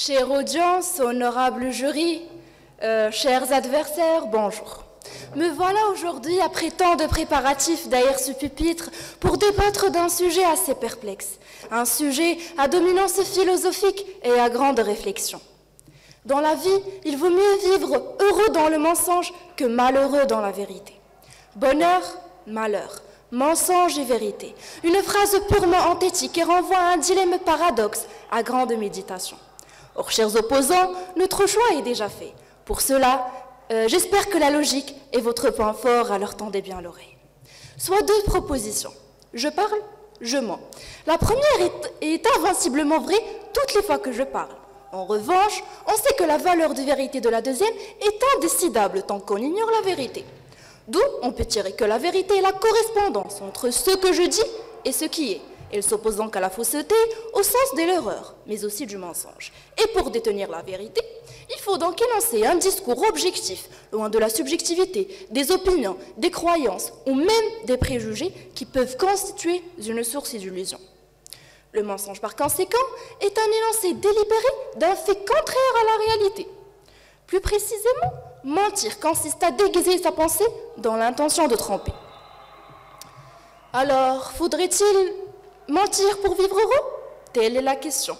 Chère audience, honorable jury, chers adversaires, bonjour. Me voilà aujourd'hui, après tant de préparatifs derrière ce pupitre, pour débattre d'un sujet assez perplexe, un sujet à dominance philosophique et à grande réflexion. Dans la vie, il vaut mieux vivre heureux dans le mensonge que malheureux dans la vérité. Bonheur, malheur, mensonge et vérité. Une phrase purement anthétique et renvoie à un dilemme paradoxe à grande méditation. Or, chers opposants, notre choix est déjà fait. Pour cela, j'espère que la logique est votre point fort, alors tendez bien l'oreille. Soit deux propositions. Je parle, je mens. La première est invinciblement vraie toutes les fois que je parle. En revanche, on sait que la valeur de vérité de la deuxième est indécidable tant qu'on ignore la vérité. D'où on peut tirer que la vérité est la correspondance entre ce que je dis et ce qui est. Elle s'oppose donc à la fausseté au sens de l'erreur, mais aussi du mensonge. Et pour détenir la vérité, il faut donc énoncer un discours objectif, loin de la subjectivité, des opinions, des croyances ou même des préjugés qui peuvent constituer une source d'illusion. Le mensonge, par conséquent, est un énoncé délibéré d'un fait contraire à la réalité. Plus précisément, mentir consiste à déguiser sa pensée dans l'intention de tromper. Alors, faudrait-il mentir pour vivre heureux? Telle est la question.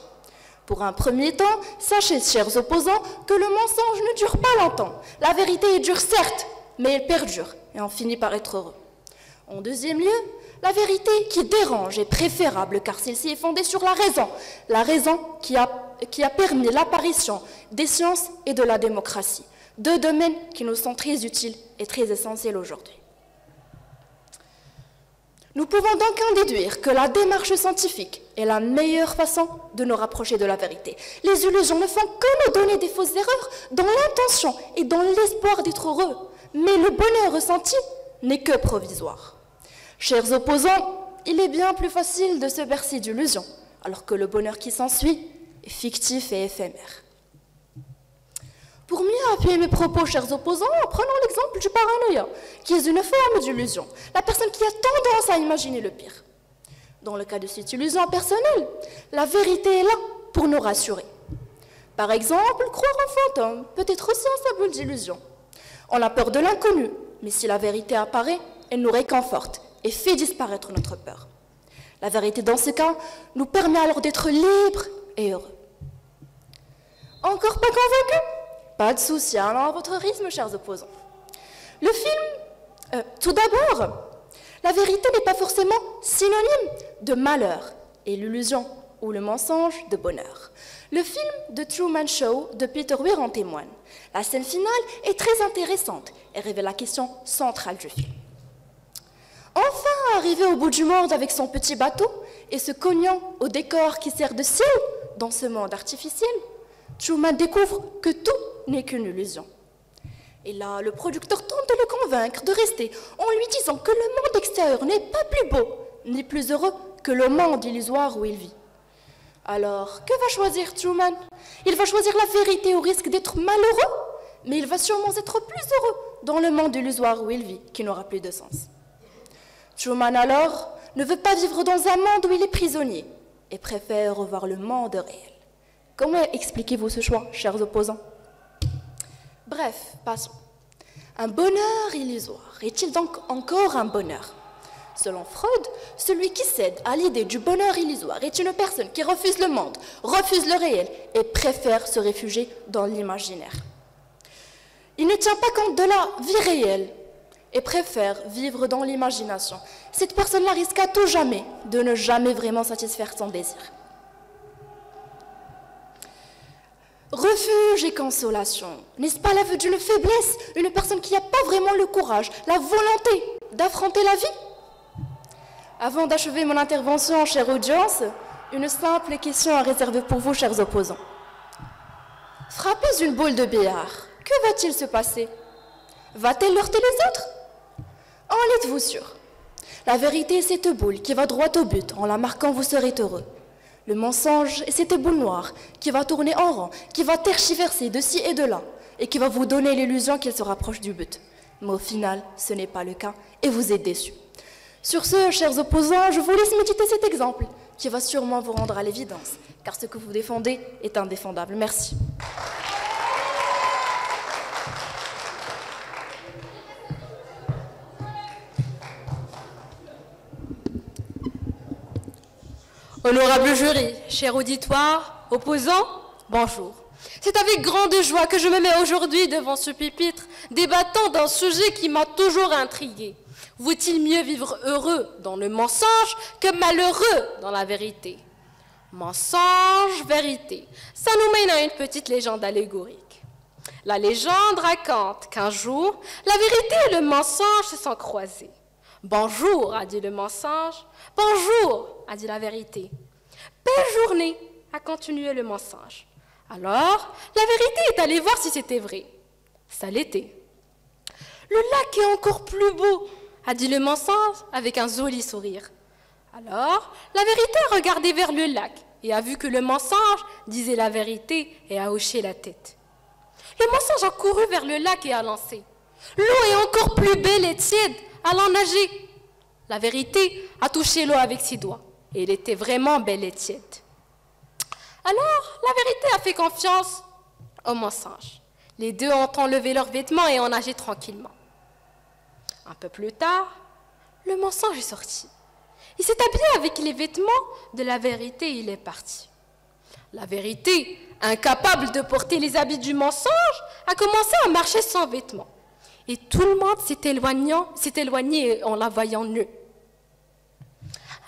Pour un premier temps, sachez, chers opposants, que le mensonge ne dure pas longtemps. La vérité est dure, certes, mais elle perdure et on finit par être heureux. En deuxième lieu, la vérité qui dérange est préférable car celle-ci est fondée sur la raison qui a permis l'apparition des sciences et de la démocratie, deux domaines qui nous sont très utiles et très essentiels aujourd'hui. Nous pouvons donc en déduire que la démarche scientifique est la meilleure façon de nous rapprocher de la vérité. Les illusions ne font que nous donner des fausses erreurs dans l'intention et dans l'espoir d'être heureux. Mais le bonheur ressenti n'est que provisoire. Chers opposants, il est bien plus facile de se bercer d'illusions, alors que le bonheur qui s'ensuit est fictif et éphémère. Pour mieux appuyer mes propos, chers opposants, prenons l'exemple du paranoïa, qui est une forme d'illusion, la personne qui a tendance à imaginer le pire. Dans le cas de cette illusion personnelle, la vérité est là pour nous rassurer. Par exemple, croire en fantôme peut être aussi un symbole d'illusion. On a peur de l'inconnu, mais si la vérité apparaît, elle nous réconforte et fait disparaître notre peur. La vérité, dans ce cas, nous permet alors d'être libres et heureux. Encore pas convaincu? Pas de souci, alors à votre rythme, chers opposants. Le film, tout d'abord, la vérité n'est pas forcément synonyme de malheur et l'illusion ou le mensonge de bonheur. Le film The Truman Show de Peter Weir en témoigne. La scène finale est très intéressante et révèle la question centrale du film. Enfin arrivé au bout du monde avec son petit bateau et se cognant au décor qui sert de ciel dans ce monde artificiel, Truman découvre que tout n'est qu'une illusion. Et là, le producteur tente de le convaincre de rester en lui disant que le monde extérieur n'est pas plus beau ni plus heureux que le monde illusoire où il vit. Alors, que va choisir Truman? Il va choisir la vérité au risque d'être malheureux, mais il va sûrement être plus heureux dans le monde illusoire où il vit, qui n'aura plus de sens. Truman, alors, ne veut pas vivre dans un monde où il est prisonnier et préfère revoir le monde réel. Comment expliquez-vous ce choix, chers opposants? Bref, passons. Un bonheur illusoire est-il donc encore un bonheur? Selon Freud, celui qui cède à l'idée du bonheur illusoire est une personne qui refuse le monde, refuse le réel et préfère se réfugier dans l'imaginaire. Il ne tient pas compte de la vie réelle et préfère vivre dans l'imagination. Cette personne-là risque à tout jamais de ne jamais vraiment satisfaire son désir. Refuge et consolation, n'est-ce pas l'aveu d'une faiblesse, une personne qui n'a pas vraiment le courage, la volonté d'affronter la vie? Avant d'achever mon intervention, chère audience, une simple question à réserver pour vous, chers opposants. Frappez une boule de billard, que va-t-il se passer? Va-t-elle heurter les autres? En êtes-vous sûr? La vérité est cette boule qui va droit au but, en la marquant vous serez heureux. Le mensonge est cette boule noire qui va tourner en rond, qui va tergiverser de ci et de là, et qui va vous donner l'illusion qu'il se rapproche du but. Mais au final, ce n'est pas le cas, et vous êtes déçus. Sur ce, chers opposants, je vous laisse méditer cet exemple, qui va sûrement vous rendre à l'évidence, car ce que vous défendez est indéfendable. Merci. Honorable jury, cher auditoire, opposant, bonjour. C'est avec grande joie que je me mets aujourd'hui devant ce pupitre, débattant d'un sujet qui m'a toujours intrigué. Vaut-il mieux vivre heureux dans le mensonge que malheureux dans la vérité? Mensonge, vérité, ça nous mène à une petite légende allégorique. La légende raconte qu'un jour, la vérité et le mensonge se sont croisés. Bonjour, a dit le mensonge. Bonjour, a dit la vérité. Belle journée, a continué le mensonge. Alors, la vérité est allée voir si c'était vrai. Ça l'était. Le lac est encore plus beau, a dit le mensonge avec un joli sourire. Alors, la vérité a regardé vers le lac et a vu que le mensonge disait la vérité et a hoché la tête. Le mensonge a couru vers le lac et a lancé. L'eau est encore plus belle et tiède, allons nager. La vérité a touché l'eau avec ses doigts et elle était vraiment belle et tiède. Alors, la vérité a fait confiance au mensonge. Les deux ont enlevé leurs vêtements et ont nagé tranquillement. Un peu plus tard, le mensonge est sorti. Il s'est habillé avec les vêtements de la vérité et il est parti. La vérité, incapable de porter les habits du mensonge, a commencé à marcher sans vêtements. Et tout le monde s'est éloigné en la voyant nue.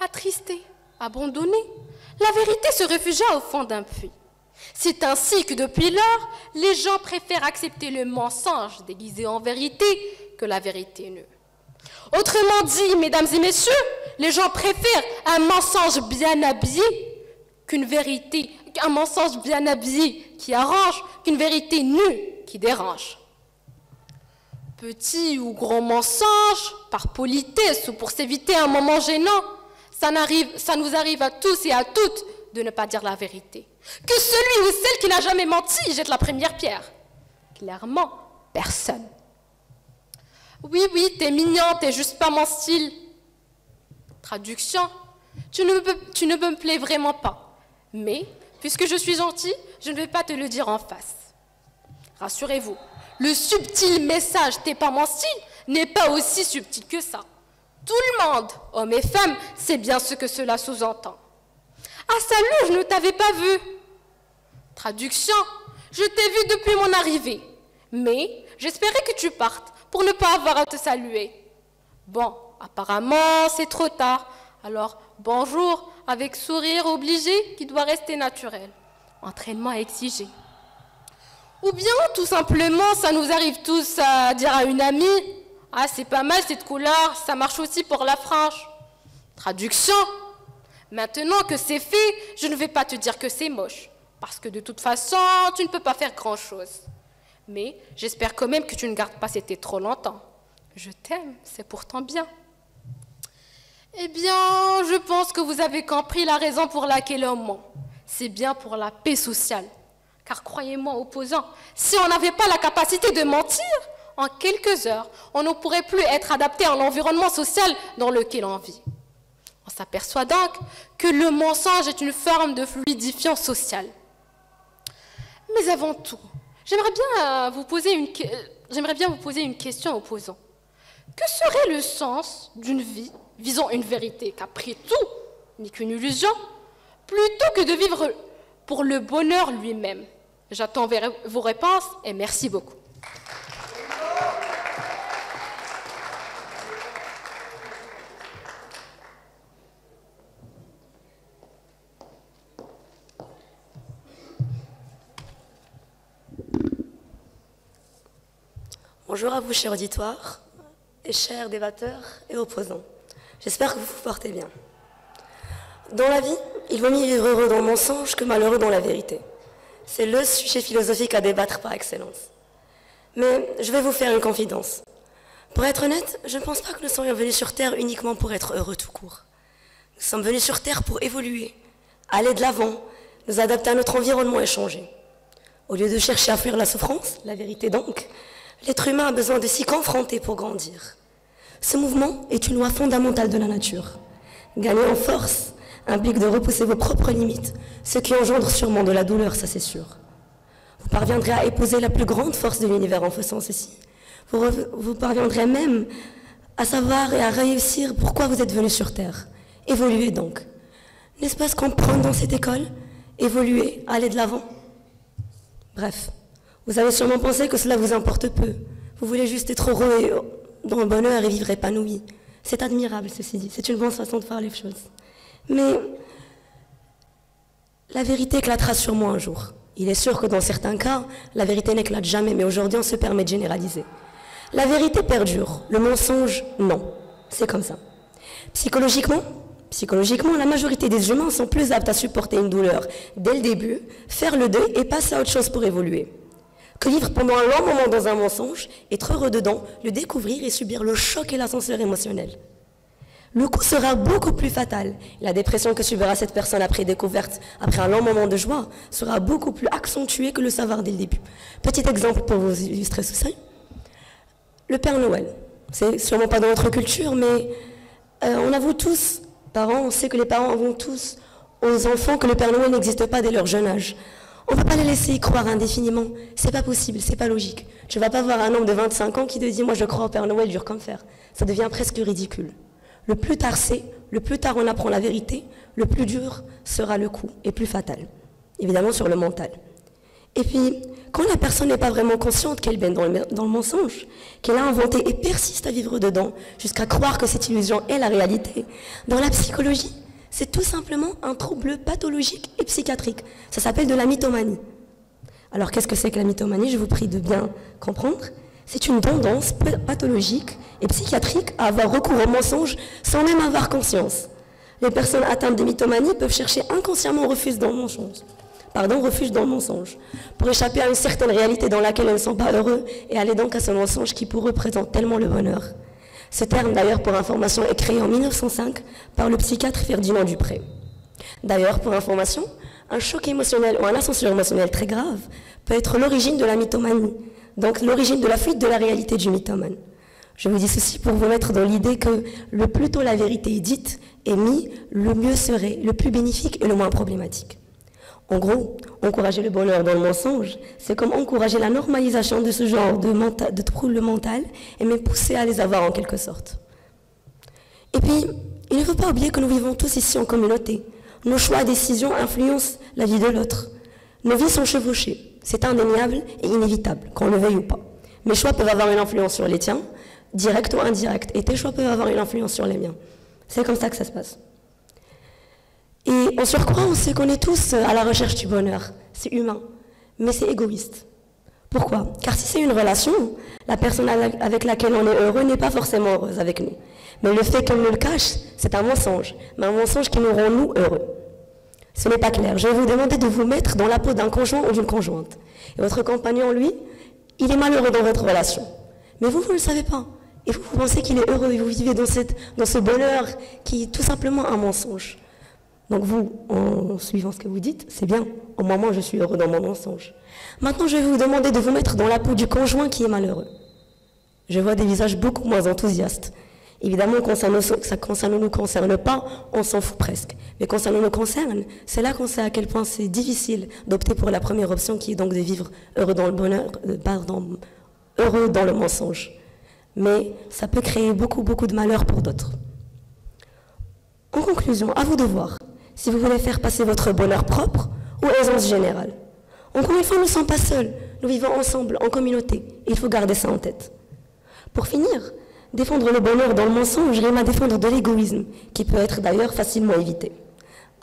Attristée, abandonnée, la vérité se réfugia au fond d'un puits. C'est ainsi que depuis lors, les gens préfèrent accepter le mensonge déguisé en vérité que la vérité nue. Autrement dit, mesdames et messieurs, les gens préfèrent un mensonge bien habillé qu'une vérité, un mensonge bien habillé qui arrange qu'une vérité nue qui dérange. Petit ou grand mensonge, par politesse ou pour s'éviter un moment gênant, ça nous arrive à tous et à toutes de ne pas dire la vérité. Que celui ou celle qui n'a jamais menti jette la première pierre. Clairement, personne. Oui, t'es mignon, t'es juste pas mon style. Traduction, tu ne me plais vraiment pas. Mais, puisque je suis gentil, je ne vais pas te le dire en face. Rassurez-vous, le subtil message « t'es pas mon style » n'est pas aussi subtil que ça. Tout le monde, hommes et femmes, sait bien ce que cela sous-entend. Ah salut, je ne t'avais pas vu. Traduction, je t'ai vu depuis mon arrivée, mais j'espérais que tu partes pour ne pas avoir à te saluer. Bon, apparemment, c'est trop tard, alors bonjour avec sourire obligé qui doit rester naturel. Entraînement exigé. Ou bien, tout simplement, ça nous arrive tous à dire à une amie « Ah, c'est pas mal cette couleur, ça marche aussi pour la frange. » Traduction. Maintenant que c'est fait, je ne vais pas te dire que c'est moche, parce que de toute façon, tu ne peux pas faire grand-chose. Mais j'espère quand même que tu ne gardes pas cet été trop longtemps. Je t'aime, c'est pourtant bien. Eh bien, je pense que vous avez compris la raison pour laquelle on ment. C'est bien pour la paix sociale. Car croyez-moi, opposants, si on n'avait pas la capacité de mentir, en quelques heures, on ne pourrait plus être adapté à l'environnement social dans lequel on vit. On s'aperçoit donc que le mensonge est une forme de fluidifiant social. Mais avant tout, j'aimerais bien vous poser une question, opposant. Que serait le sens d'une vie visant une vérité qu'après tout n'est qu'une illusion, plutôt que de vivre pour le bonheur lui-même? J'attends vos réponses et merci beaucoup. Bonjour à vous, chers auditoires, et chers débatteurs et opposants. J'espère que vous vous portez bien. Dans la vie, il vaut mieux vivre heureux dans le mensonge que malheureux dans la vérité. C'est le sujet philosophique à débattre par excellence. Mais je vais vous faire une confidence. Pour être honnête, je ne pense pas que nous soyons venus sur Terre uniquement pour être heureux tout court. Nous sommes venus sur Terre pour évoluer, aller de l'avant, nous adapter à notre environnement et changer. Au lieu de chercher à fuir la souffrance, la vérité donc, l'être humain a besoin de s'y confronter pour grandir. Ce mouvement est une loi fondamentale de la nature. Gagner en force, implique de repousser vos propres limites, ce qui engendre sûrement de la douleur, ça c'est sûr. Vous parviendrez à épouser la plus grande force de l'univers en faisant ceci. Vous parviendrez même à savoir et à réussir pourquoi vous êtes venu sur Terre. Évoluez donc. N'est-ce pas ce qu'on prend dans cette école? Évoluer, aller de l'avant. Bref, vous avez sûrement pensé que cela vous importe peu. Vous voulez juste être heureux et dans le bonheur et vivre épanoui. C'est admirable, ceci dit. C'est une bonne façon de faire les choses. Mais la vérité éclatera sûrement un jour. Il est sûr que dans certains cas, la vérité n'éclate jamais, mais aujourd'hui, on se permet de généraliser. La vérité perdure, le mensonge, non. C'est comme ça. Psychologiquement, la majorité des humains sont plus aptes à supporter une douleur dès le début, faire le deuil et passer à autre chose pour évoluer. Que vivre pendant un long moment dans un mensonge, être heureux dedans, le découvrir et subir le choc et l'ascenseur émotionnel. Le coup sera beaucoup plus fatal. La dépression que subira cette personne après découverte, après un long moment de joie, sera beaucoup plus accentuée que le savoir dès le début. Petit exemple pour vous illustrer ceci. Le Père Noël. C'est sûrement pas dans notre culture, mais on avoue tous, parents, on sait que les parents avouent tous aux enfants que le Père Noël n'existe pas dès leur jeune âge. On ne peut pas les laisser y croire indéfiniment. C'est pas possible, c'est pas logique. Tu vas pas voir un homme de 25 ans qui te dit « moi je crois au Père Noël, dur comme fer ». Ça devient presque ridicule. Le plus tard c'est, le plus tard on apprend la vérité, le plus dur sera le coup et plus fatal. Évidemment sur le mental. Et puis, quand la personne n'est pas vraiment consciente qu'elle baigne dans le mensonge, qu'elle a inventé et persiste à vivre dedans, jusqu'à croire que cette illusion est la réalité, dans la psychologie, c'est tout simplement un trouble pathologique et psychiatrique. Ça s'appelle de la mythomanie. Alors qu'est-ce que c'est que la mythomanie? Je vous prie de bien comprendre. C'est une tendance pathologique et psychiatrique à avoir recours au mensonge sans même avoir conscience. Les personnes atteintes de mythomanie peuvent chercher inconsciemment refuge dans le mensonge, pour échapper à une certaine réalité dans laquelle elles ne sont pas heureux et aller donc à ce mensonge qui pour eux présente tellement le bonheur. Ce terme, d'ailleurs, pour information, est créé en 1905 par le psychiatre Ferdinand Dupré. D'ailleurs, pour information, un choc émotionnel ou un ascenseur émotionnel très grave peut être l'origine de la mythomanie, donc l'origine de la fuite de la réalité du mythomane. Je vous dis ceci pour vous mettre dans l'idée que le plus tôt la vérité est dite et mise, le mieux serait, le plus bénéfique et le moins problématique. En gros, encourager le bonheur dans le mensonge, c'est comme encourager la normalisation de ce genre de troubles mentaux et même pousser à les avoir en quelque sorte. Et puis, il ne faut pas oublier que nous vivons tous ici en communauté. Nos choix et décisions influencent la vie de l'autre. Nos vies sont chevauchées. C'est indéniable et inévitable, qu'on le veuille ou pas. Mes choix peuvent avoir une influence sur les tiens, directe ou indirecte, et tes choix peuvent avoir une influence sur les miens. C'est comme ça que ça se passe. Et en surcroît, on sait qu'on est tous à la recherche du bonheur. C'est humain, mais c'est égoïste. Pourquoi? Car si c'est une relation, la personne avec laquelle on est heureux n'est pas forcément heureuse avec nous. Mais le fait qu'elle nous le cache, c'est un mensonge, mais un mensonge qui nous rend nous heureux. Ce n'est pas clair. Je vais vous demander de vous mettre dans la peau d'un conjoint ou d'une conjointe. Et votre compagnon, lui, il est malheureux dans votre relation. Mais vous ne le savez pas. Et vous pensez qu'il est heureux et vous vivez dans ce bonheur qui est tout simplement un mensonge. Donc vous, en suivant ce que vous dites, c'est bien. Au moment, je suis heureux dans mon mensonge. Maintenant, je vais vous demander de vous mettre dans la peau du conjoint qui est malheureux. Je vois des visages beaucoup moins enthousiastes. Évidemment, quand ça ne nous concerne pas, on s'en fout presque. Mais quand ça nous concerne, c'est là qu'on sait à quel point c'est difficile d'opter pour la première option, qui est donc de vivre heureux dans le bonheur, heureux dans le mensonge. Mais ça peut créer beaucoup de malheur pour d'autres. En conclusion, à vous de voir si vous voulez faire passer votre bonheur propre ou aisance générale. Encore une fois, nous ne sommes pas seuls. Nous vivons ensemble, en communauté. Et il faut garder ça en tête. Pour finir, défendre le bonheur dans le mensonge rime à défendre de l'égoïsme, qui peut être d'ailleurs facilement évité.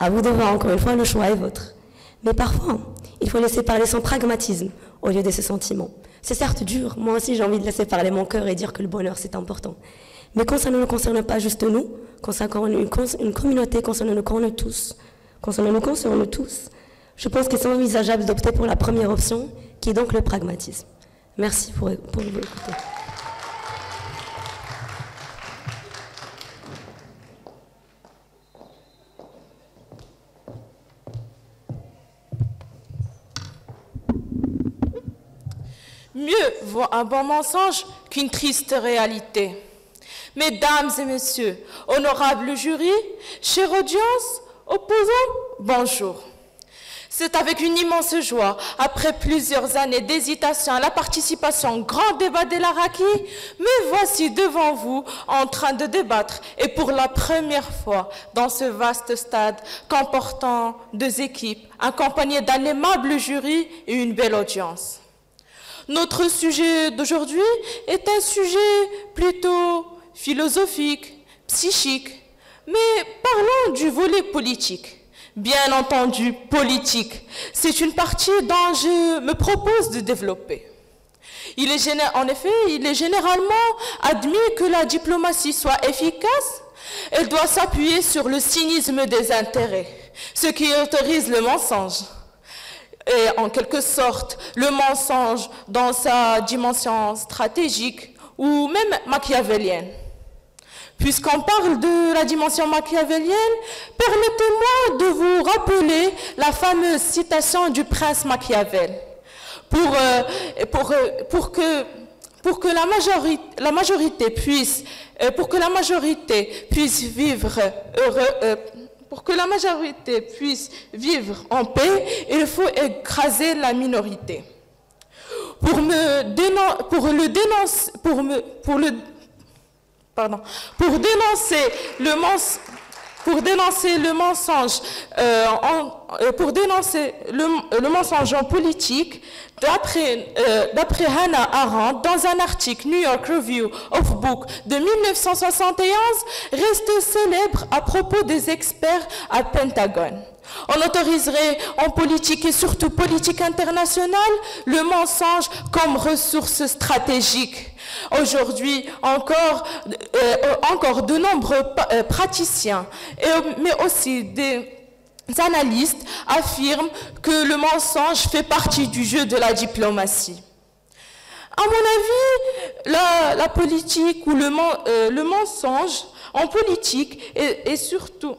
À vous de voir, encore une fois, le choix est vôtre. Mais parfois, il faut laisser parler son pragmatisme au lieu de ses sentiments. C'est certes dur, moi aussi j'ai envie de laisser parler mon cœur et dire que le bonheur c'est important. Mais quand ça ne nous concerne pas juste nous, quand ça concerne une communauté, quand ça nous concerne tous, je pense que c'est envisageable d'opter pour la première option, qui est donc le pragmatisme. Merci pour vous écouter. Mieux vaut un bon mensonge qu'une triste réalité. Mesdames et messieurs, honorable jury, chère audience, Opposants, bonjour. C'est avec une immense joie, après plusieurs années d'hésitation à la participation au grand débat de l'Araki, me voici devant vous en train de débattre, et pour la première fois dans ce vaste stade comportant 2 équipes, accompagnées d'un aimable jury et une belle audience. Notre sujet d'aujourd'hui est un sujet plutôt philosophique, psychique, mais parlons du volet politique. Bien entendu, politique. C'est une partie dont je me propose de développer. En effet, il est généralement admis que la diplomatie soit efficace. Elle doit s'appuyer sur le cynisme des intérêts, ce qui autorise le mensonge. Et en quelque sorte, le mensonge dans sa dimension stratégique ou même machiavélienne. Puisqu'on parle de la dimension machiavélienne, permettez-moi de vous rappeler la fameuse citation du prince Machiavel. Pour que la majorité puisse vivre en paix, il faut écraser la minorité. Pour dénoncer le mensonge en politique, d'après Hannah Arendt, dans un article New York Review of Books de 1971, reste célèbre à propos des experts à Pentagone. On autoriserait en politique et surtout politique internationale le mensonge comme ressource stratégique. Aujourd'hui, encore de nombreux praticiens, mais aussi des analystes affirment que le mensonge fait partie du jeu de la diplomatie. À mon avis, la politique ou le mensonge en politique et surtout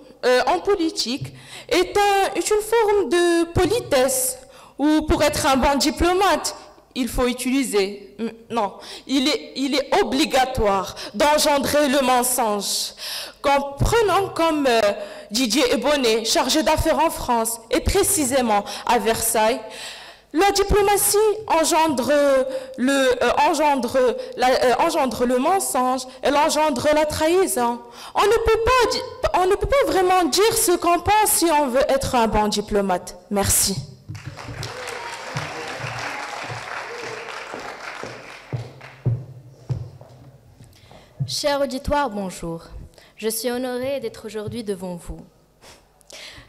en politique est une forme de politesse, ou pour être un bon diplomate, il faut utiliser, non, il est obligatoire d'engendrer le mensonge. Prenons comme Didier Ebonnet, chargé d'affaires en France, et précisément à Versailles, la diplomatie engendre le mensonge, elle engendre la trahison. On ne peut pas vraiment dire ce qu'on pense si on veut être un bon diplomate. Merci. Cher auditoire, bonjour. Je suis honorée d'être aujourd'hui devant vous.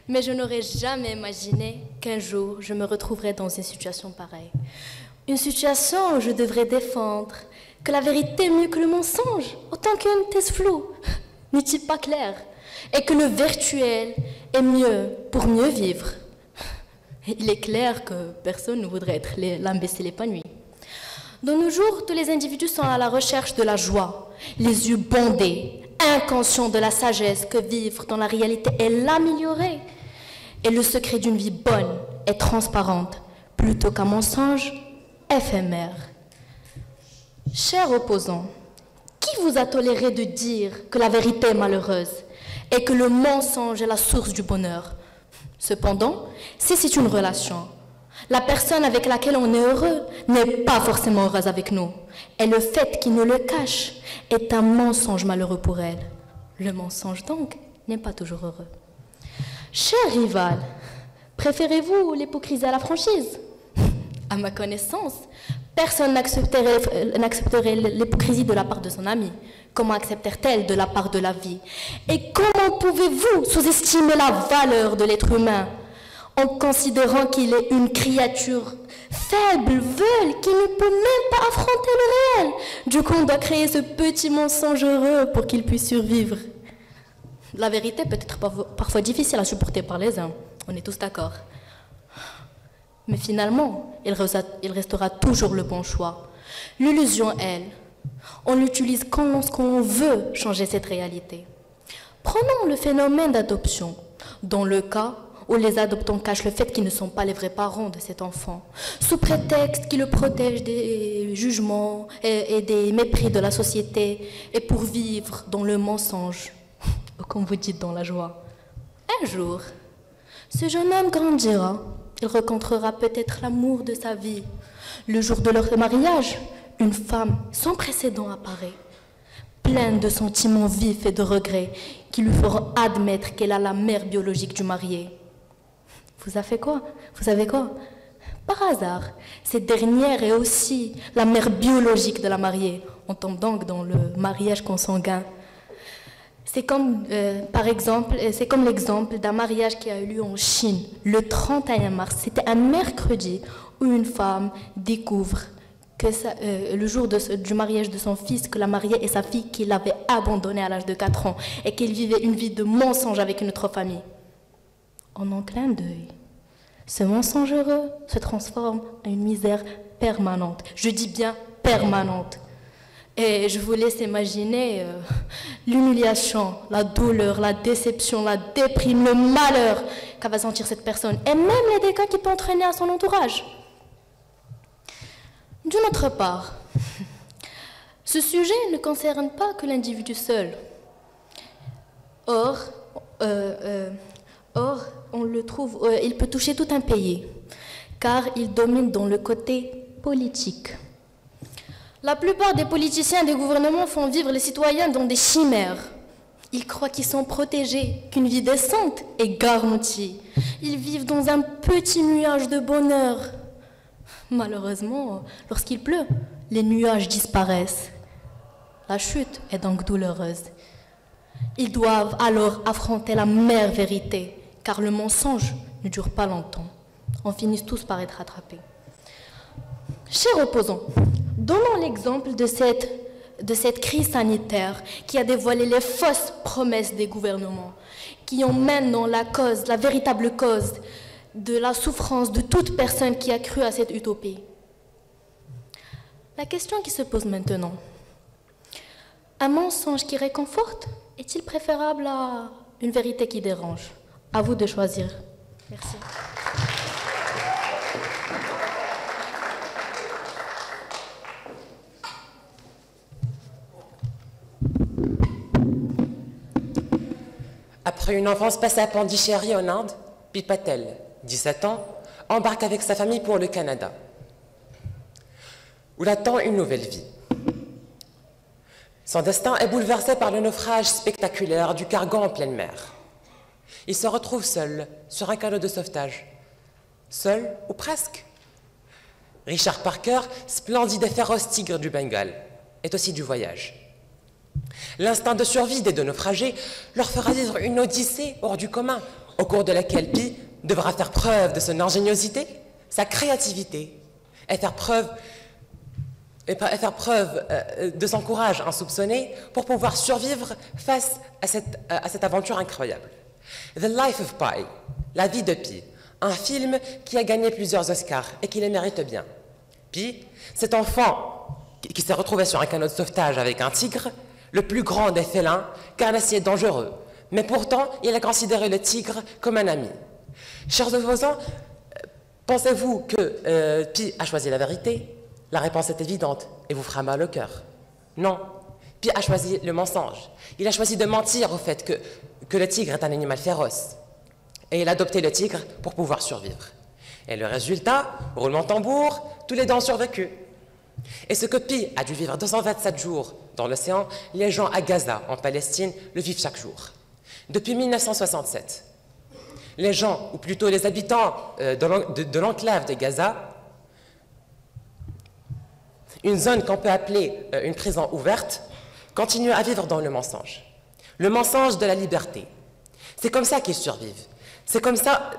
Mais je n'aurais jamais imaginé qu'un jour je me retrouverais dans une situation pareille. Une situation où je devrais défendre que la vérité est mieux que le mensonge, autant qu'une thèse floue, n'est-il pas clair? Et que le virtuel est mieux pour mieux vivre. Il est clair que personne ne voudrait être l'imbécile épanoui. De nos jours, tous les individus sont à la recherche de la joie, les yeux bandés, inconscients de la sagesse que vivre dans la réalité est l'améliorer. Et le secret d'une vie bonne et transparente, plutôt qu'un mensonge éphémère. Chers opposants, qui vous a toléré de dire que la vérité est malheureuse et que le mensonge est la source du bonheur? Cependant, si c'est une relation, la personne avec laquelle on est heureux n'est pas forcément heureuse avec nous. Et le fait qu'il nous le cache est un mensonge malheureux pour elle. Le mensonge, donc, n'est pas toujours heureux. Cher rival, préférez-vous l'hypocrisie à la franchise? À ma connaissance, personne n'accepterait l'hypocrisie de la part de son ami. Comment accepterait-elle de la part de la vie? Et comment pouvez-vous sous-estimer la valeur de l'être humain en considérant qu'il est une créature faible, veule, qui ne peut même pas affronter le réel? Du coup, on doit créer ce petit mensonge heureux pour qu'il puisse survivre. La vérité peut être parfois difficile à supporter par les uns, on est tous d'accord. Mais finalement, il restera toujours le bon choix. L'illusion, elle, on l'utilise quand lorsqu'on veut changer cette réalité. Prenons le phénomène d'adoption. Dans le cas où les adoptants cachent le fait qu'ils ne sont pas les vrais parents de cet enfant, sous prétexte qu'ils le protègent des jugements et des mépris de la société, et pour vivre dans le mensonge, comme vous dites dans la joie. Un jour, Ce jeune homme grandira. Il rencontrera peut-être l'amour de sa vie. Le jour de leur mariage, une femme sans précédent apparaît, pleine de sentiments vifs et de regrets qui lui feront admettre qu'elle a la mère biologique du marié. Vous savez quoi? Par hasard, cette dernière est aussi la mère biologique de la mariée. On tombe donc dans le mariage consanguin. C'est comme l'exemple d'un mariage qui a eu lieu en Chine le 31 mars. C'était un mercredi où une femme découvre que le jour du mariage de son fils, que la mariée est sa fille qu'il avait abandonnée à l'âge de 4 ans et qu'elle vivait une vie de mensonge avec une autre famille. En un clin d'œil, ce mensonge heureux se transforme en une misère permanente. Je dis bien permanente. Et je vous laisse imaginer l'humiliation, la douleur, la déception, la déprime, le malheur qu'a va sentir cette personne, et même les dégâts qui peut entraîner à son entourage. D'une autre part, ce sujet ne concerne pas que l'individu seul. Or, on le trouve, il peut toucher tout un pays, car il domine dans le côté politique. La plupart des politiciens et des gouvernements font vivre les citoyens dans des chimères. Ils croient qu'ils sont protégés, qu'une vie décente est garantie. Ils vivent dans un petit nuage de bonheur. Malheureusement, lorsqu'il pleut, les nuages disparaissent. La chute est donc douloureuse. Ils doivent alors affronter la mère vérité, car le mensonge ne dure pas longtemps. On finit tous par être attrapés. Chers opposants, donnons l'exemple de cette crise sanitaire qui a dévoilé les fausses promesses des gouvernements, qui emmènent dans la véritable cause de la souffrance de toute personne qui a cru à cette utopie. La question qui se pose maintenant, un mensonge qui réconforte est-il préférable à une vérité qui dérange? À vous de choisir. Merci. Après une enfance passée à Pondichéry en Inde, Pi Patel, 17 ans, embarque avec sa famille pour le Canada, où l'attend une nouvelle vie. Son destin est bouleversé par le naufrage spectaculaire du cargo en pleine mer. Il se retrouve seul sur un canot de sauvetage. Seul, ou presque. Richard Parker, splendide et féroce tigre du Bengale, est aussi du voyage. L'instinct de survie des deux naufragés leur fera vivre une odyssée hors du commun, au cours de laquelle Pi devra faire preuve de son ingéniosité, sa créativité, et faire preuve de son courage insoupçonné pour pouvoir survivre face à cette aventure incroyable. The Life of Pi, la vie de Pi, un film qui a gagné plusieurs Oscars et qui les mérite bien. Pi, cet enfant qui s'est retrouvé sur un canot de sauvetage avec un tigre, le plus grand des félins, carnassier dangereux, mais pourtant il a considéré le tigre comme un ami. Chers opposants, pensez-vous que Pi a choisi la vérité? La réponse est évidente et vous fera mal au cœur. Non, Pi a choisi le mensonge. Il a choisi de mentir au fait que le tigre est un animal féroce. Et il a adopté le tigre pour pouvoir survivre. Et le résultat, roulement de tambour, tous les deux ont survécu. Et ce que Pi a dû vivre 227 jours dans l'océan, les gens à Gaza, en Palestine, le vivent chaque jour. Depuis 1967, les gens, ou plutôt les habitants de l'enclave de Gaza, une zone qu'on peut appeler une prison ouverte, continuent à vivre dans le mensonge. Le mensonge de la liberté. C'est comme ça qu'ils survivent. C'est comme ça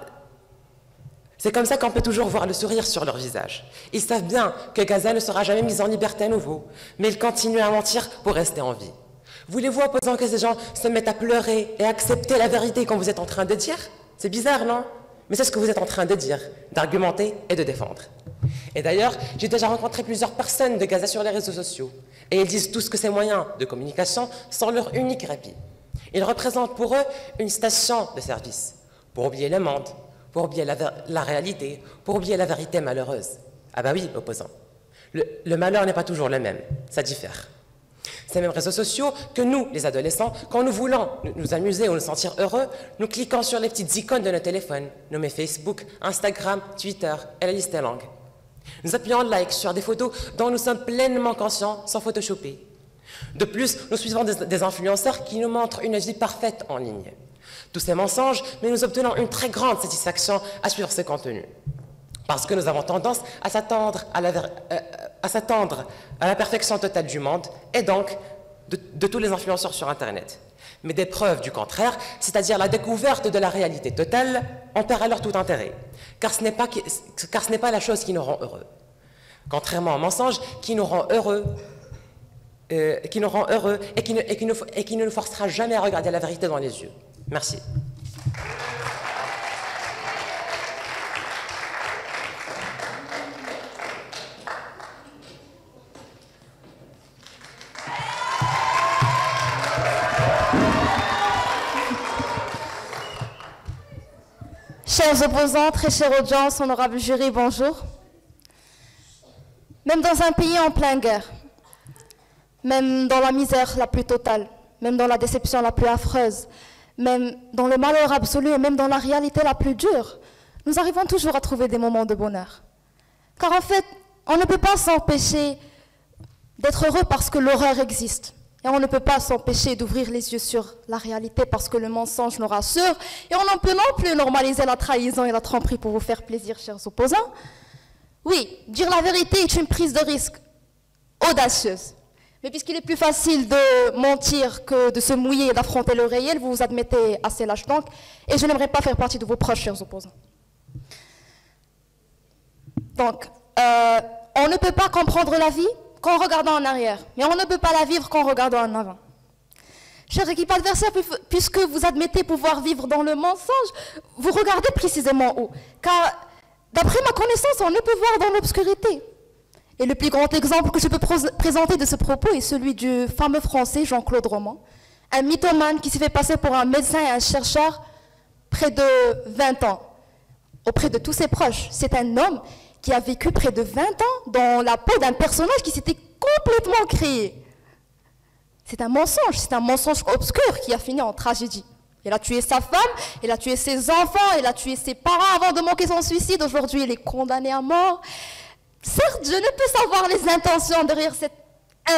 qu'on peut toujours voir le sourire sur leur visage. Ils savent bien que Gaza ne sera jamais mise en liberté à nouveau, mais ils continuent à mentir pour rester en vie. Voulez-vous, opposant, que ces gens se mettent à pleurer et à accepter la vérité qu'on vous est en train de dire? C'est bizarre, non? Mais c'est ce que vous êtes en train de dire, d'argumenter et de défendre. Et d'ailleurs, j'ai déjà rencontré plusieurs personnes de Gaza sur les réseaux sociaux, et ils disent tous que ces moyens de communication sont leur unique répit. Ils représentent pour eux une station de service, pour oublier le monde, pour oublier la réalité, pour oublier la vérité malheureuse. Ah bah oui, opposant. Le malheur n'est pas toujours le même, ça diffère. Ces mêmes réseaux sociaux que nous, les adolescents, quand nous voulons nous amuser ou nous sentir heureux, nous cliquons sur les petites icônes de nos téléphones, nommées Facebook, Instagram, Twitter, et la liste est longue. Nous appuyons like sur des photos dont nous sommes pleinement conscients sans photoshopper. De plus, nous suivons des influenceurs qui nous montrent une vie parfaite en ligne. Tous ces mensonges, mais nous obtenons une très grande satisfaction à suivre ces contenus. Parce que nous avons tendance à s'attendre à la perfection totale du monde et donc de tous les influenceurs sur Internet. Mais des preuves du contraire, c'est-à-dire la découverte de la réalité totale, on perd alors tout intérêt, car ce n'est pas la chose qui nous rend heureux. Contrairement aux mensonges qui nous rend heureux, et qui ne nous forcera jamais à regarder la vérité dans les yeux. Merci. Chers opposants, très chère audience, honorable jury, bonjour. Même dans un pays en pleine guerre, même dans la misère la plus totale, même dans la déception la plus affreuse, même dans le malheur absolu et même dans la réalité la plus dure, nous arrivons toujours à trouver des moments de bonheur. Car en fait, on ne peut pas s'empêcher d'être heureux parce que l'horreur existe. Et on ne peut pas s'empêcher d'ouvrir les yeux sur la réalité parce que le mensonge nous rassure. Et on ne peut non plus normaliser la trahison et la tromperie pour vous faire plaisir, chers opposants. Oui, dire la vérité est une prise de risque audacieuse. Mais puisqu'il est plus facile de mentir que de se mouiller et d'affronter le réel, vous vous admettez assez lâche donc. Et je n'aimerais pas faire partie de vos proches, chers opposants. Donc, on ne peut pas comprendre la vie qu'en regardant en arrière, mais on ne peut pas la vivre qu'en regardant en avant. Chers équipes adversaires, puisque vous admettez pouvoir vivre dans le mensonge, vous regardez précisément où? Car, d'après ma connaissance, on ne peut voir dans l'obscurité. Et le plus grand exemple que je peux présenter de ce propos est celui du fameux français Jean-Claude Roman, un mythomane qui s'est fait passer pour un médecin et un chercheur près de 20 ans, auprès de tous ses proches. C'est un homme qui a vécu près de 20 ans dans la peau d'un personnage qui s'était complètement créé. C'est un mensonge obscur qui a fini en tragédie. Il a tué sa femme, il a tué ses enfants, il a tué ses parents avant de manquer son suicide. Aujourd'hui, il est condamné à mort. Certes, je ne peux savoir les intentions derrière cet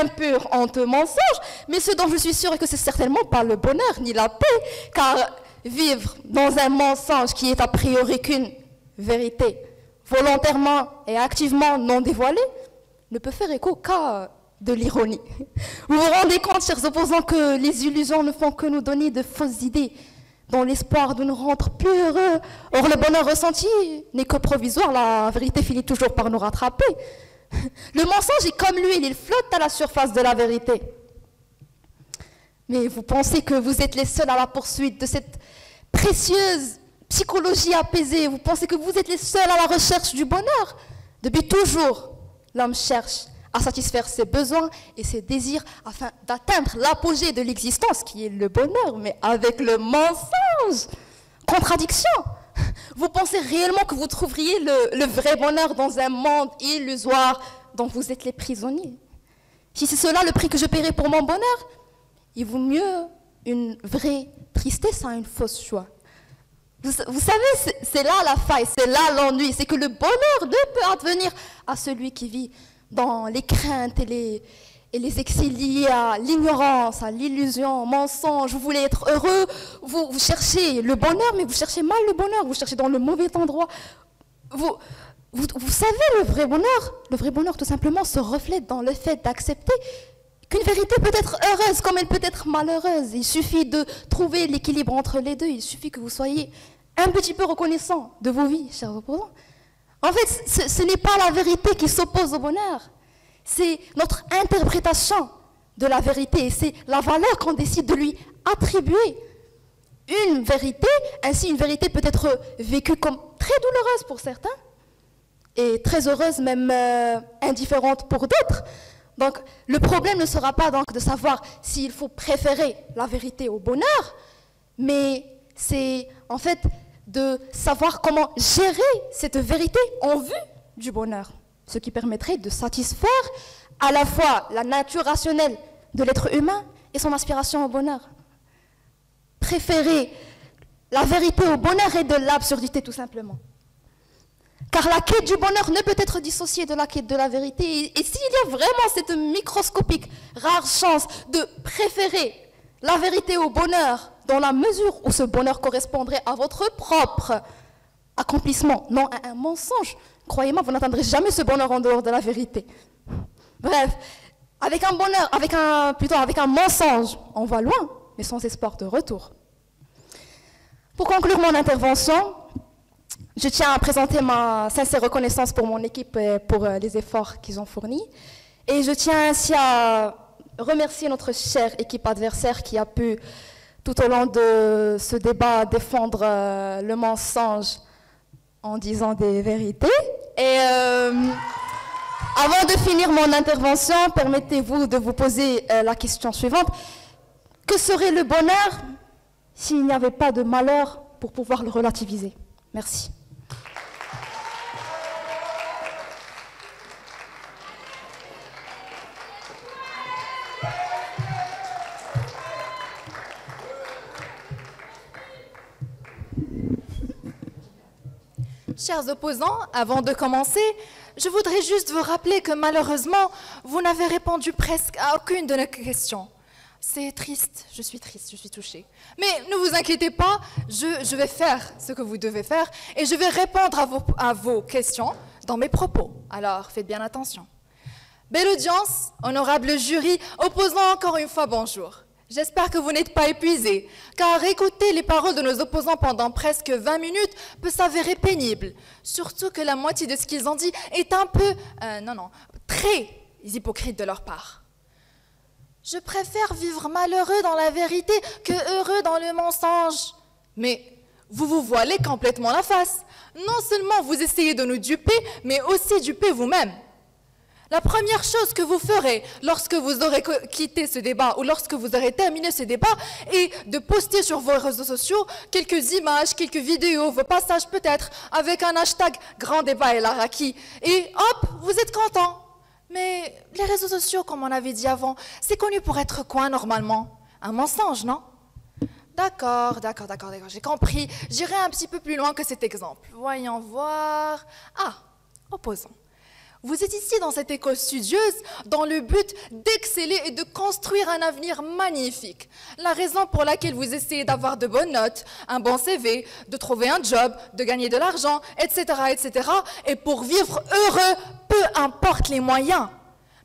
impur, honteux mensonge, mais ce dont je suis sûre est que c'est certainement pas le bonheur ni la paix, car vivre dans un mensonge qui est a priori qu'une vérité, volontairement et activement non dévoilée, ne peut faire écho qu'à de l'ironie. Vous vous rendez compte, chers opposants, que les illusions ne font que nous donner de fausses idées, dans l'espoir de nous rendre plus heureux. Or, le bonheur ressenti n'est que provisoire, la vérité finit toujours par nous rattraper. Le mensonge est comme l'huile, il flotte à la surface de la vérité. Mais vous pensez que vous êtes les seuls à la poursuite de cette précieuse psychologie apaisée, vous pensez que vous êtes les seuls à la recherche du bonheur. Depuis toujours, l'homme cherche à satisfaire ses besoins et ses désirs afin d'atteindre l'apogée de l'existence qui est le bonheur, mais avec le mensonge. Contradiction. Vous pensez réellement que vous trouveriez le vrai bonheur dans un monde illusoire dont vous êtes les prisonniers? Si c'est cela le prix que je paierai pour mon bonheur, il vaut mieux une vraie tristesse à une fausse joie. Vous savez, c'est là la faille, c'est là l'ennui, c'est que le bonheur ne peut advenir à celui qui vit dans les craintes et les excès liés à l'ignorance, à l'illusion, au mensonge. Vous voulez être heureux, vous cherchez le bonheur, mais vous cherchez mal le bonheur, vous cherchez dans le mauvais endroit. Vous savez, le vrai bonheur tout simplement se reflète dans le fait d'accepter qu'une vérité peut être heureuse comme elle peut être malheureuse. Il suffit de trouver l'équilibre entre les deux, il suffit que vous soyez un petit peu reconnaissant de vos vies, chers opposants. En fait, ce n'est pas la vérité qui s'oppose au bonheur, c'est notre interprétation de la vérité, c'est la valeur qu'on décide de lui attribuer. Une vérité, ainsi une vérité peut être vécue comme très douloureuse pour certains, et très heureuse, même indifférente pour d'autres. Donc, le problème ne sera pas donc de savoir s'il faut préférer la vérité au bonheur, mais c'est en fait de savoir comment gérer cette vérité en vue du bonheur, ce qui permettrait de satisfaire à la fois la nature rationnelle de l'être humain et son aspiration au bonheur. Préférer la vérité au bonheur est de l'absurdité tout simplement. Car la quête du bonheur ne peut être dissociée de la quête de la vérité. Et s'il y a vraiment cette microscopique, rare chance de préférer la vérité au bonheur, dans la mesure où ce bonheur correspondrait à votre propre accomplissement, non à un mensonge, croyez-moi, vous n'atteindrez jamais ce bonheur en dehors de la vérité. Bref, avec un bonheur, avec un mensonge, on va loin, mais sans espoir de retour. Pour conclure mon intervention, je tiens à présenter ma sincère reconnaissance pour mon équipe et pour les efforts qu'ils ont fournis. Et je tiens ainsi à remercier notre chère équipe adversaire qui a pu, tout au long de ce débat, défendre le mensonge en disant des vérités. Et avant de finir mon intervention, permettez-vous de vous poser la question suivante. Que serait le bonheur s'il n'y avait pas de malheur pour pouvoir le relativiser? Merci. Chers opposants, avant de commencer, je voudrais juste vous rappeler que malheureusement, vous n'avez répondu presque à aucune de nos questions. C'est triste, je suis touchée. Mais ne vous inquiétez pas, je vais faire ce que vous devez faire et je vais répondre à vos questions dans mes propos. Alors, faites bien attention. Belle audience, honorable jury, opposants encore une fois, bonjour. J'espère que vous n'êtes pas épuisés, car écouter les paroles de nos opposants pendant presque 20 minutes peut s'avérer pénible, surtout que la moitié de ce qu'ils ont dit est un peu, très hypocrite de leur part. Je préfère vivre malheureux dans la vérité que heureux dans le mensonge. Mais vous vous voilez complètement la face. Non seulement vous essayez de nous duper, mais aussi duper vous-même. La première chose que vous ferez lorsque vous aurez quitté ce débat ou lorsque vous aurez terminé ce débat est de poster sur vos réseaux sociaux quelques images, quelques vidéos, vos passages peut-être, avec un hashtag Grand Débat El Araki. Et hop, vous êtes content. Mais les réseaux sociaux, comme on avait dit avant, c'est connu pour être quoi normalement? Un mensonge, non? D'accord, j'ai compris. J'irai un petit peu plus loin que cet exemple. Voyons voir. Ah, opposons. Vous êtes ici dans cette école studieuse dans le but d'exceller et de construire un avenir magnifique. La raison pour laquelle vous essayez d'avoir de bonnes notes, un bon CV, de trouver un job, de gagner de l'argent, etc., et pour vivre heureux, peu importe les moyens.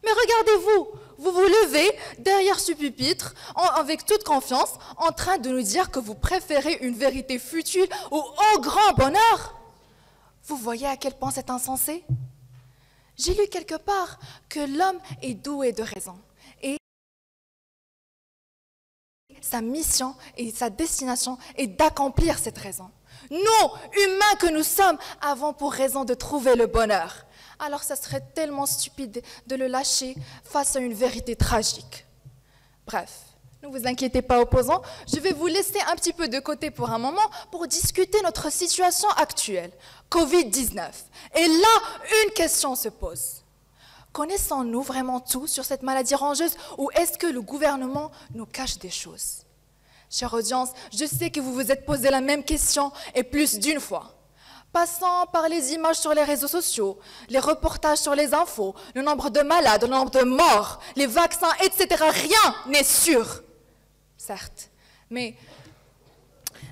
Mais regardez-vous, vous vous levez derrière ce pupitre avec toute confiance en train de nous dire que vous préférez une vérité futile au grand bonheur. Vous voyez à quel point c'est insensé? J'ai lu quelque part que l'homme est doué de raison et sa mission et sa destination est d'accomplir cette raison. Nous, humains que nous sommes, avons pour raison de trouver le bonheur. Alors ça serait tellement stupide de le lâcher face à une vérité tragique. Bref. Ne vous inquiétez pas, opposants, je vais vous laisser un petit peu de côté pour un moment pour discuter notre situation actuelle, Covid-19. Et là, une question se pose. Connaissons-nous vraiment tout sur cette maladie rangeuse ou est-ce que le gouvernement nous cache des choses? Chère audience, je sais que vous vous êtes posé la même question et plus d'une fois. Passant par les images sur les réseaux sociaux, les reportages sur les infos, le nombre de malades, le nombre de morts, les vaccins, etc., rien n'est sûr. Certes, mais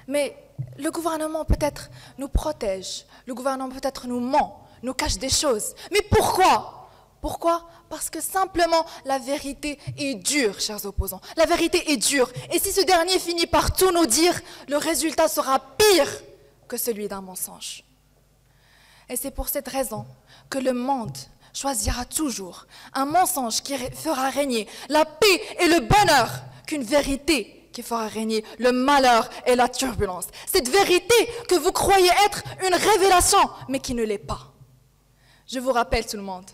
le gouvernement peut-être nous protège, le gouvernement peut-être nous ment, nous cache des choses. Mais pourquoi? Pourquoi? Parce que simplement la vérité est dure, chers opposants. La vérité est dure. Et si ce dernier finit par tout nous dire, le résultat sera pire que celui d'un mensonge. Et c'est pour cette raison que le monde choisira toujours un mensonge qui fera régner la paix et le bonheur qu'une vérité qui fera régner le malheur et la turbulence. Cette vérité que vous croyez être une révélation, mais qui ne l'est pas. Je vous rappelle tout le monde,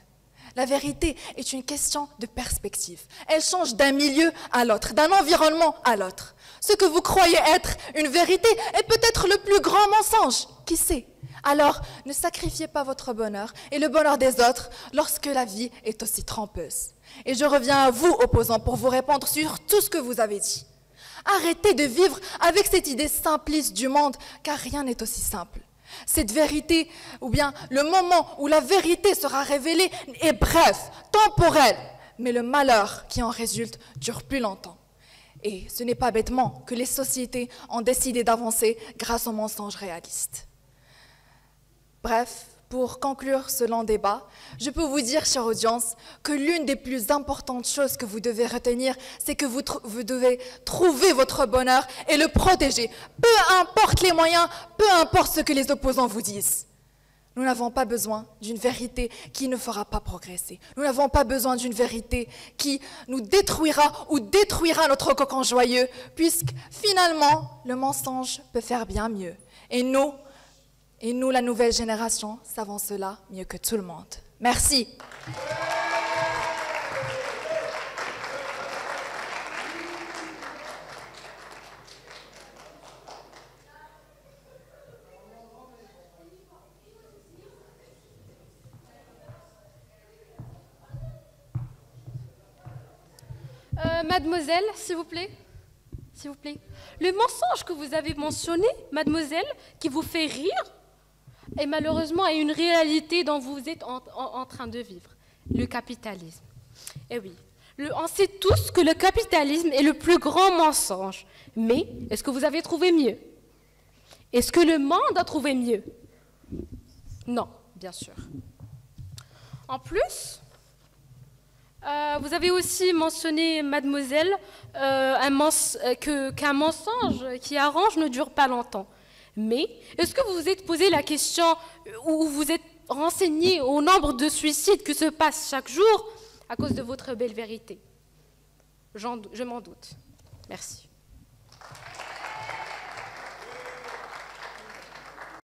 la vérité est une question de perspective. Elle change d'un milieu à l'autre, d'un environnement à l'autre. Ce que vous croyez être une vérité est peut-être le plus grand mensonge, qui sait? Alors, ne sacrifiez pas votre bonheur et le bonheur des autres lorsque la vie est aussi trompeuse. Et je reviens à vous, opposants, pour vous répondre sur tout ce que vous avez dit. Arrêtez de vivre avec cette idée simpliste du monde, car rien n'est aussi simple. Cette vérité, ou bien le moment où la vérité sera révélée, est bref, temporel, mais le malheur qui en résulte dure plus longtemps. Et ce n'est pas bêtement que les sociétés ont décidé d'avancer grâce aux mensonges réalistes. Bref, pour conclure ce long débat, je peux vous dire, chère audience, que l'une des plus importantes choses que vous devez retenir, c'est que vous devez trouver votre bonheur et le protéger, peu importe les moyens, peu importe ce que les opposants vous disent. Nous n'avons pas besoin d'une vérité qui ne fera pas progresser. Nous n'avons pas besoin d'une vérité qui nous détruira ou détruira notre cocon joyeux, puisque finalement, le mensonge peut faire bien mieux. Et nous, la nouvelle génération, savons cela mieux que tout le monde. Merci. Mademoiselle, s'il vous plaît. S'il vous plaît. Le mensonge que vous avez mentionné, mademoiselle, qui vous fait rire, est malheureusement une réalité dont vous êtes en train de vivre, le capitalisme. Eh oui, on sait tous que le capitalisme est le plus grand mensonge. Mais est-ce que vous avez trouvé mieux? Est-ce que le monde a trouvé mieux? Non, bien sûr. En plus, vous avez aussi mentionné, mademoiselle, qu'un mensonge qui arrange ne dure pas longtemps. Mais est-ce que vous vous êtes posé la question ou vous êtes renseigné au nombre de suicides qui se passent chaque jour à cause de votre belle vérité? Je m'en doute. Merci.